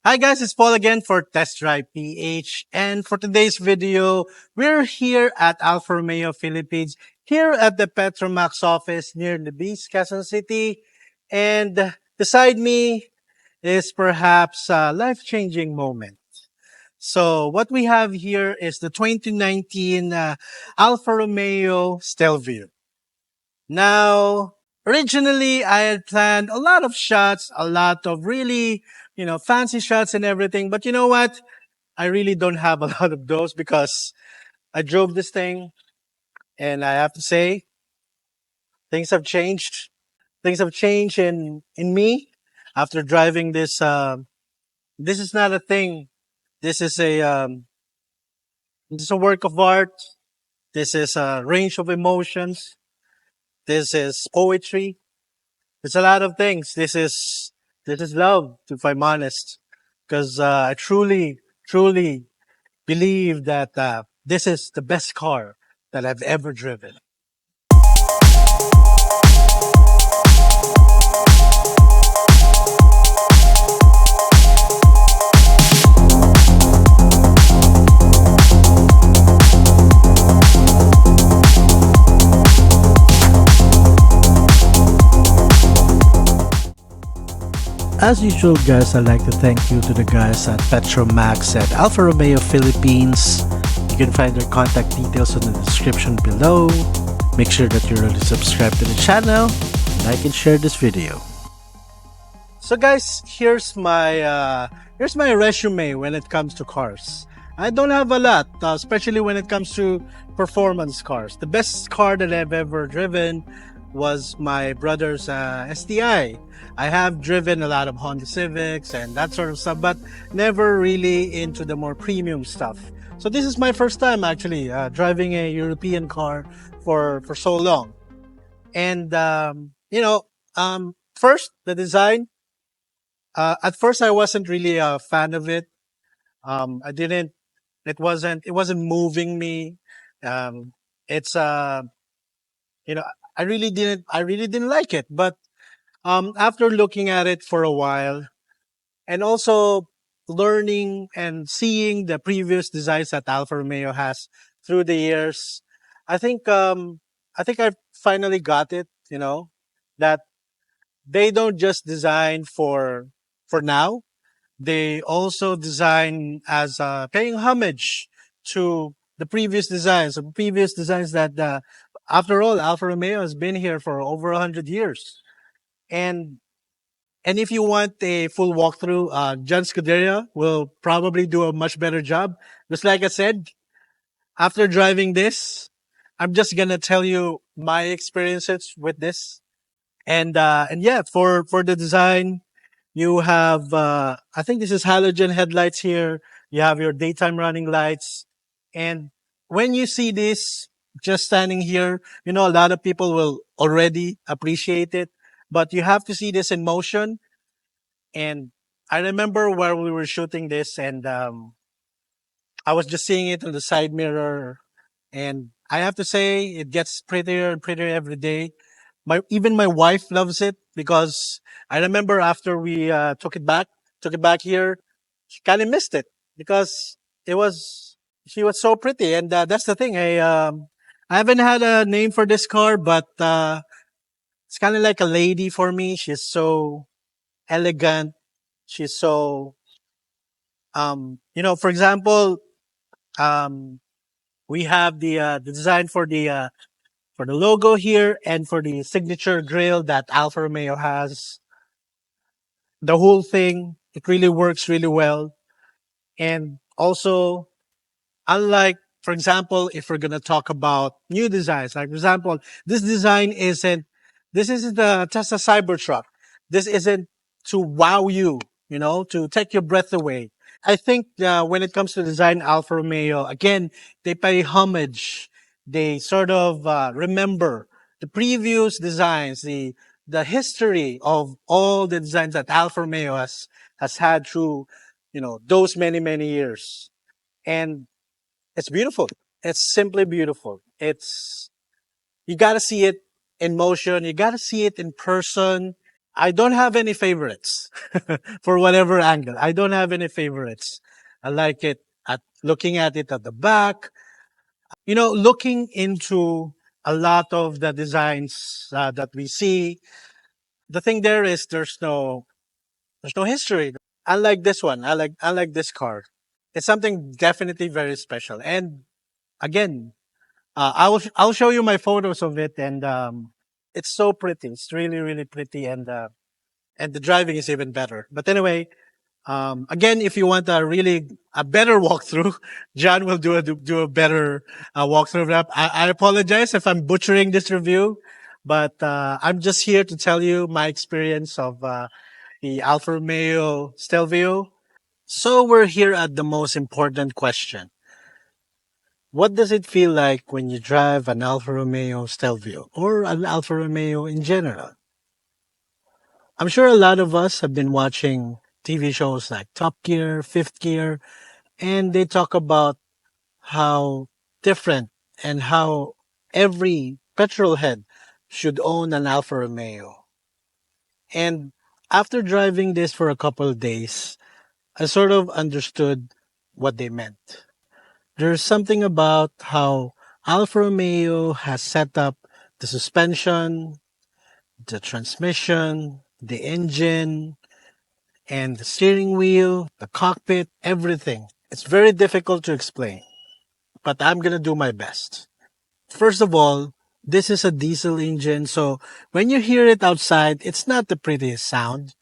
Hi guys, it's Paul again for Test Drive PH. And for today's video, we're here at Alfa Romeo Philippines, here at the Petromax office near Libis, Quezon City. And beside me is perhaps a life-changing moment. So what we have here is the 2019 Alfa Romeo Stelvio. Now, originally I had planned a lot of shots, a lot of really, fancy shots and everything. But you know what? I really don't have a lot of those because I drove this thing and I have to say things have changed. Things have changed in me after driving this. This is not a thing. This is this is a work of art. This is a range of emotions. This is poetry. It's a lot of things. This is love, if I'm honest, because I truly believe that this is the best car that I've ever driven. As usual, guys, I'd like to thank you to the guys at Petromax at Alfa Romeo Philippines. You can find their contact details in the description below. Make sure that you're already subscribed to the channel, like and share this video. So guys, here's my resume when it comes to cars. I don't have a lot, especially when it comes to performance cars. The best car that I've ever driven was my brother's STI. I have driven a lot of Honda Civics and that sort of stuff, but never really into the more premium stuff. So this is my first time actually driving a European car for so long. And first the design. At first, I wasn't really a fan of it. I didn't. It wasn't moving me. Um, it's you know, I really didn't like it. But after looking at it for a while, and also learning and seeing the previous designs that Alfa Romeo has through the years, I think I finally got it. That they don't just design for now. They also design as paying homage to the previous designs that, after all, Alfa Romeo has been here for over 100 years. And and if you want a full walkthrough, John Scuderia will probably do a much better job. Just like I said, after driving this, I'm just gonna tell you my experiences with this. And yeah, for the design, you have, I think this is halogen headlights here. You have your daytime running lights. And when you see this just standing here, a lot of people will already appreciate it, but you have to see this in motion. And I remember where we were shooting this and, I was just seeing it on the side mirror. And I have to say it gets prettier and prettier every day. Even my wife loves it because I remember after we took it back here, she kind of missed it because it was she was so pretty, and that's the thing. I haven't had a name for this car, but it's kind of like a lady for me. She's so elegant. She's so for example, um, we have the design for the logo here and for the signature grill that Alfa Romeo has. The whole thing, it really works really well. And also, unlike, for example, if we're going to talk about new designs, like for example, this isn't a Tesla Cybertruck. This isn't to wow you, to take your breath away. I think when it comes to design, Alfa Romeo, again, they pay homage. They sort of remember the previous designs, the history of all the designs that Alfa Romeo has had through, those many years. And it's beautiful. It's simply beautiful. You got to see it in motion. You got to see it in person. I don't have any favorites for whatever angle. I don't have any favorites. I like it at looking at it at the back. Looking into a lot of the designs that we see. The thing there is there's no history. Unlike this one, I like this car. It's something definitely very special. And again, I'll show you my photos of it, and it's so pretty. It's really really pretty, and the driving is even better. But anyway, again, if you want a better walkthrough, John will do a better walkthrough of that. I apologize if I'm butchering this review, but I'm just here to tell you my experience of the Alfa Romeo Stelvio. So we're here at the most important question. What does it feel like when you drive an Alfa Romeo Stelvio or an Alfa Romeo in general? I'm sure a lot of us have been watching TV shows like Top Gear, Fifth Gear, and they talk about how different and how every petrol head should own an Alfa Romeo. And after driving this for a couple of days, I sort of understood what they meant. There's something about how Alfa Romeo has set up the suspension, the transmission, the engine, and the steering wheel, the cockpit, everything. It's very difficult to explain, but I'm going to do my best. First of all, this is a diesel engine, so when you hear it outside, it's not the prettiest sound.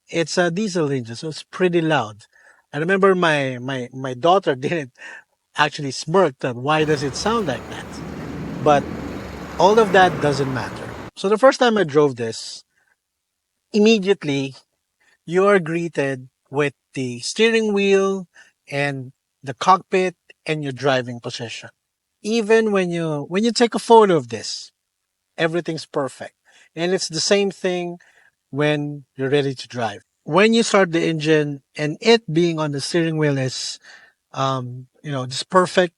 It's a diesel engine, so it's pretty loud. I remember my daughter didn't actually smirk that why does it sound like that? But all of that doesn't matter. So the first time I drove this, immediately you are greeted with the steering wheel and the cockpit and your driving position. Even when you take a photo of this, everything's perfect. And it's the same thing when you're ready to drive. When you start the engine and it being on the steering wheel is just perfect.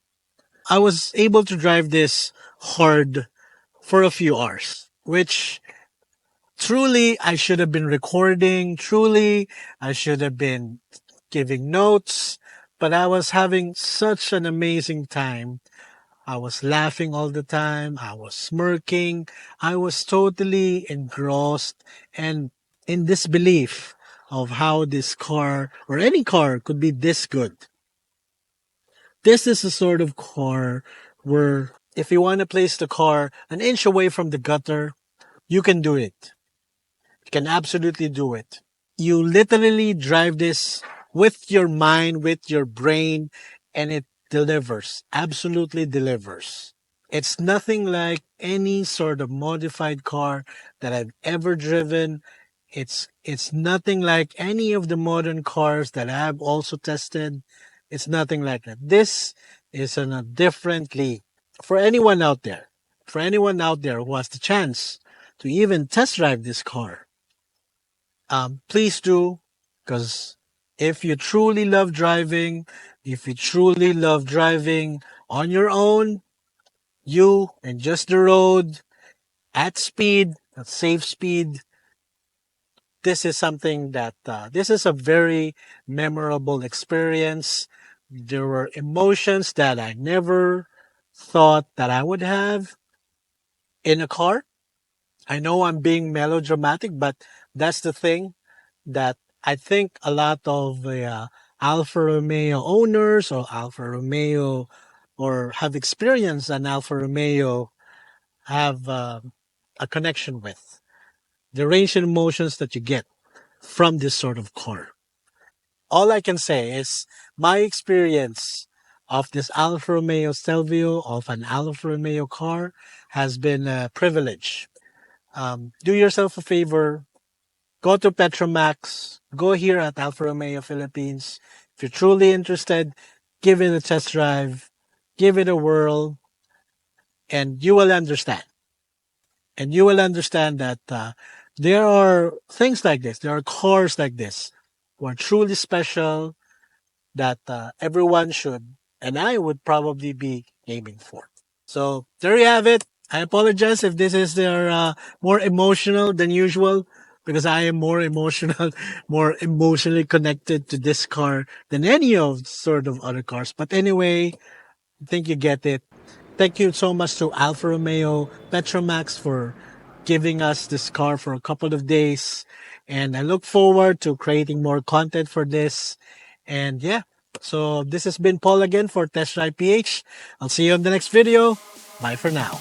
I was able to drive this hard for a few hours, which truly I should have been recording. Truly I should have been giving notes, but I was having such an amazing time. I was laughing all the time. I was smirking. I was totally engrossed and in disbelief of how this car or any car could be this good. This is a sort of car where if you want to place the car an inch away from the gutter, you can do it. You can absolutely do it. You literally drive this with your mind, with your brain, and it delivers. Absolutely delivers. It's nothing like any sort of modified car that I've ever driven. It's nothing like any of the modern cars that I've also tested. It's nothing like that. This is on a different league. For anyone out there, for anyone out there who has the chance to even test drive this car, please do, because if you truly love driving, if you truly love driving on your own, you and just the road at speed, at safe speed, this is something that this is a very memorable experience. There were emotions that I never thought that I would have in a car. I know I'm being melodramatic, but that's the thing that I think a lot of Alfa Romeo owners or Alfa Romeo or have experienced an Alfa Romeo have a connection with. The range and emotions that you get from this sort of car. All I can say is my experience of this Alfa Romeo Stelvio, of an Alfa Romeo car, has been a privilege. Do yourself a favor, go to Petromax, go here at Alfa Romeo Philippines. If you're truly interested, give it a test drive, give it a whirl, and you will understand. And you will understand that there are things like this, there are cars like this who are truly special that everyone should, and I would probably be aiming for. So there you have it. I apologize if this is more emotional than usual, because I am more emotional, more emotionally connected to this car than any of sort of other cars. But anyway, I think you get it. Thank you so much to Alfa Romeo Petromax for giving us this car for a couple of days. And I look forward to creating more content for this. And yeah, so this has been Paul again for Test Drive PH. I'll see you on the next video. Bye for now.